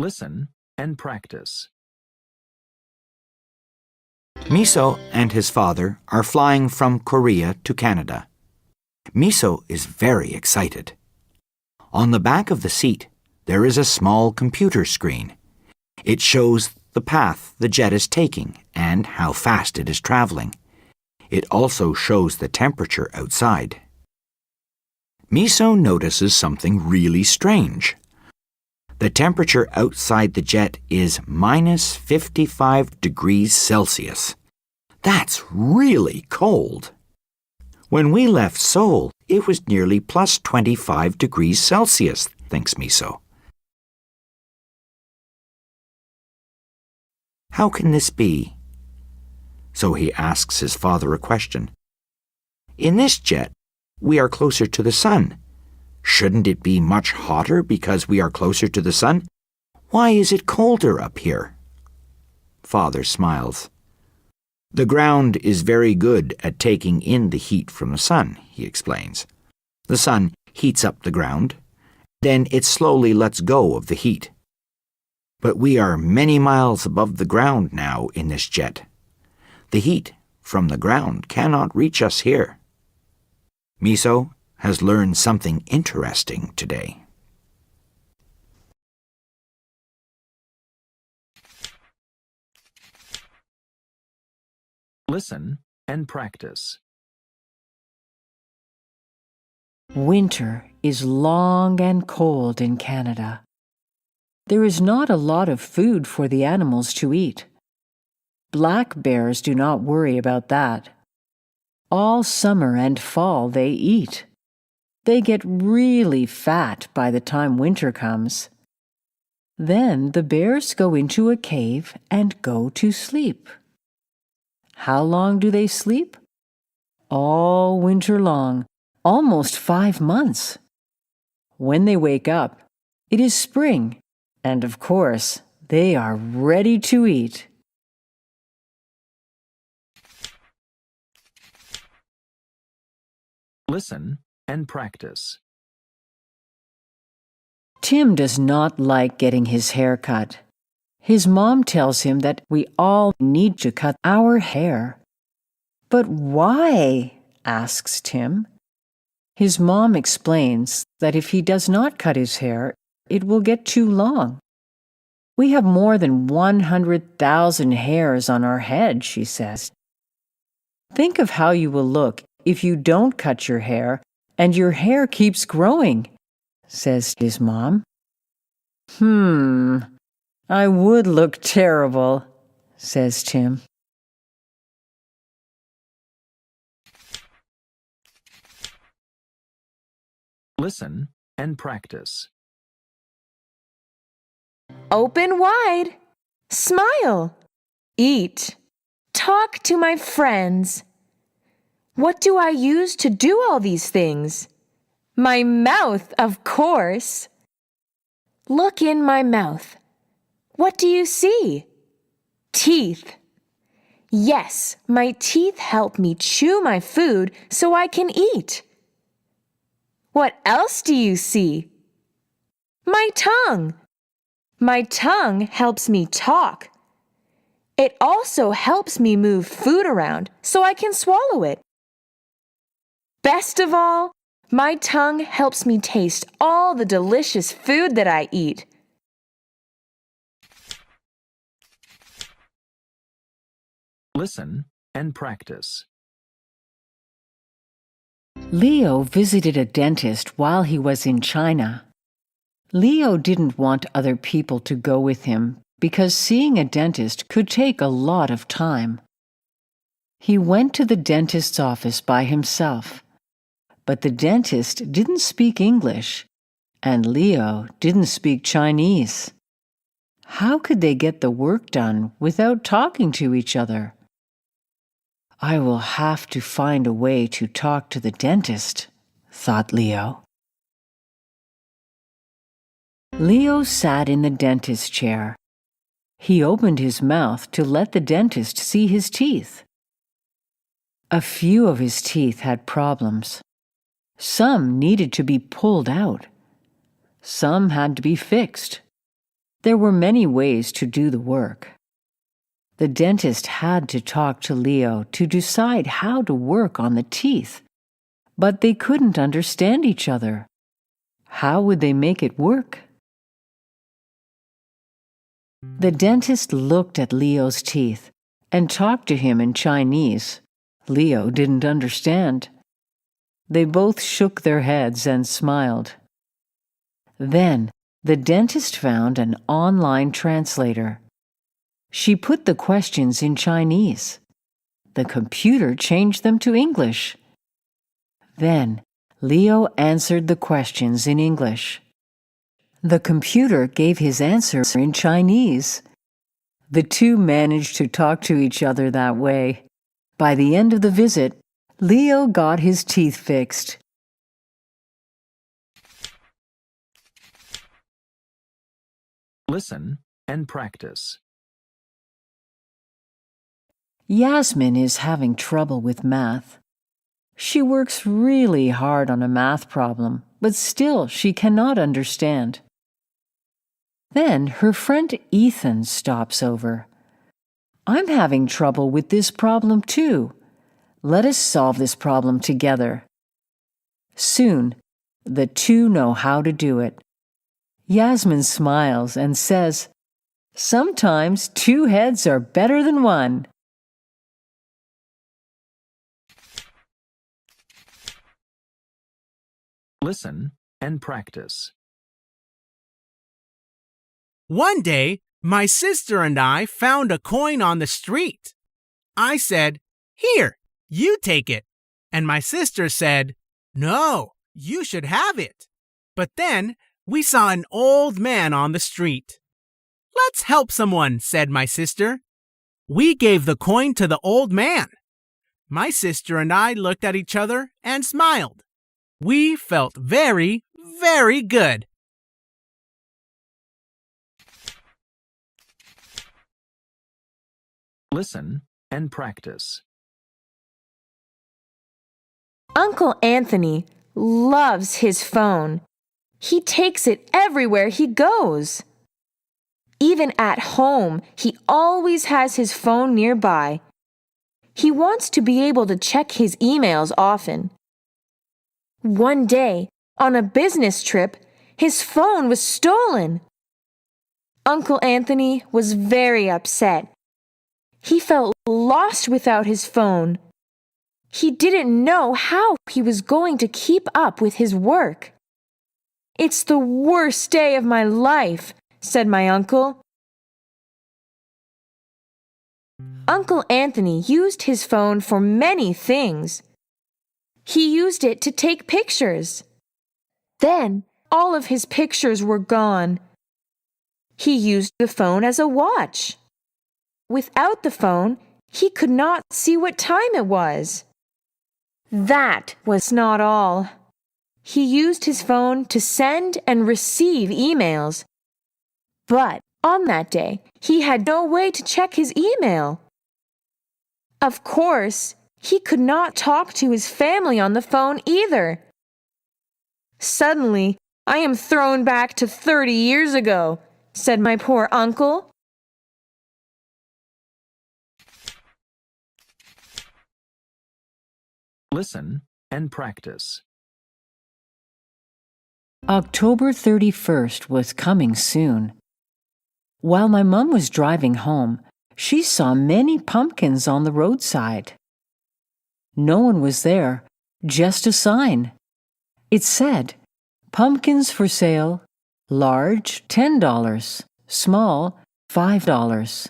Listen and practice. Miso and his father are flying from Korea to Canada. Miso is very excited. On the back of the seat, there is a small computer screen. It shows the path the jet is taking and how fast it is traveling. It also shows the temperature outside. Miso notices something really strange. The temperature outside the jet is minus 55 degrees Celsius. That's really cold. When we left Seoul, it was nearly plus 25 degrees Celsius, thinks Miso. How can this be? So he asks his father a question. In this jet, we are closer to the sun. Shouldn't it be much hotter because we are closer to the sun? Why is it colder up here? Father smiles. The ground is very good at taking in the heat from the sun, he explains. The sun heats up the ground, then it slowly lets go of the heat. But we are many miles above the ground now in this jet. The heat from the ground cannot reach us here. Miso has learned something interesting today. Listen and practice. Winter is long and cold in Canada. There is not a lot of food for the animals to eat. Black bears do not worry about that. All summer and fall they eat. They get really fat by the time winter comes. Then the bears go into a cave and go to sleep. How long do they sleep? All winter long, almost 5 months. When they wake up, it is spring, and of course, they are ready to eat. Listen and practice. Tim does not like getting his hair cut. His mom tells him that we all need to cut our hair. But why? Asks Tim. His mom explains that if he does not cut his hair, it will get too long. We have more than 100,000 hairs on our head, she says. Think of how you will look if you don't cut your hair and your hair keeps growing, says his mom. I would look terrible, says Tim. Listen and practice. Open wide. Smile. Eat. Talk to my friends. What do I use to do all these things? My mouth, of course. Look in my mouth. What do you see? Teeth. Yes, my teeth help me chew my food so I can eat. What else do you see? My tongue. My tongue helps me talk. It also helps me move food around so I can swallow it. Best of all, my tongue helps me taste all the delicious food that I eat. Listen and practice. Leo visited a dentist while he was in China. Leo didn't want other people to go with him because seeing a dentist could take a lot of time. He went to the dentist's office by himself, but the dentist didn't speak English, and Leo didn't speak Chinese. How could they get the work done without talking to each other? I will have to find a way to talk to the dentist, thought Leo. Leo sat in the dentist's chair. He opened his mouth to let the dentist see his teeth. A few of his teeth had problems. Some needed to be pulled out. Some had to be fixed. There were many ways to do the work. The dentist had to talk to Leo to decide how to work on the teeth, but they couldn't understand each other. How would they make it work? The dentist looked at Leo's teeth and talked to him in Chinese. Leo didn't understand. They both shook their heads and smiled. Then the dentist found an online translator. She put the questions in Chinese. The computer changed them to English. Then Leo answered the questions in English. The computer gave his answer in Chinese. The two managed to talk to each other that way. By the end of the visit, Leo got his teeth fixed. Listen and practice. Yasmin is having trouble with math. She works really hard on a math problem, but still she cannot understand. Then her friend Ethan stops over. I'm having trouble with this problem too. Let us solve this problem together. Soon, the two know how to do it. Yasmin smiles and says, "Sometimes two heads are better than one." Listen and practice. One day, my sister and I found a coin on the street. I said, "Here, you take it." And my sister said, "No, you should have it." But then we saw an old man on the street. "Let's help someone," said my sister. We gave the coin to the old man. My sister and I looked at each other and smiled. We felt very, very good. Listen and practice. Uncle Anthony loves his phone. He takes it everywhere he goes. Even at home, he always has his phone nearby. He wants to be able to check his emails often. One day, on a business trip, his phone was stolen. Uncle Anthony was very upset. He felt lost without his phone. He didn't know how he was going to keep up with his work. "It's the worst day of my life," said my uncle. Uncle Anthony used his phone for many things. He used it to take pictures. Then all of his pictures were gone. He used the phone as a watch. Without the phone, he could not see what time it was. That was not all. He used his phone to send and receive emails. But on that day, he had no way to check his email. Of course, he could not talk to his family on the phone either. "Suddenly, I am thrown back to 30 years ago," said my poor uncle. Listen and practice. October 31st was coming soon. While my mom was driving home, she saw many pumpkins on the roadside. No one was there, just a sign. It said, "Pumpkins for sale, large $10, small $5.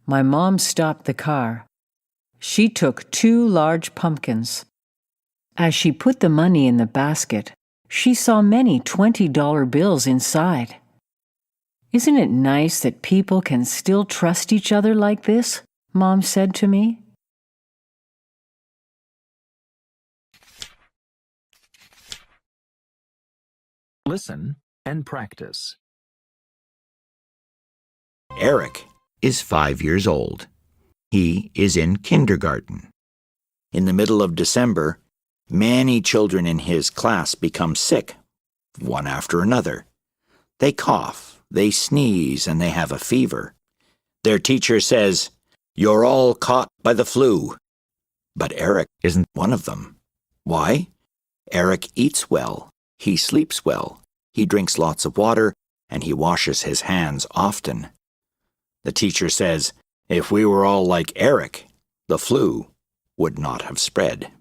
My mom stopped the car. She took 2 large pumpkins. As she put the money in the basket, she saw many $20 bills inside. "Isn't it nice that people can still trust each other like this?" Mom said to me. Listen and practice. Eric is 5 years old. He is in kindergarten. In the middle of December, many children in his class become sick, one after another. They cough, they sneeze and they have a fever. Their teacher says, "You're all caught by the flu." But Eric isn't one of them. Why? Eric eats well, he sleeps well, he drinks lots of water, and he washes his hands often. The teacher says, if we were all like Eric, the flu would not have spread.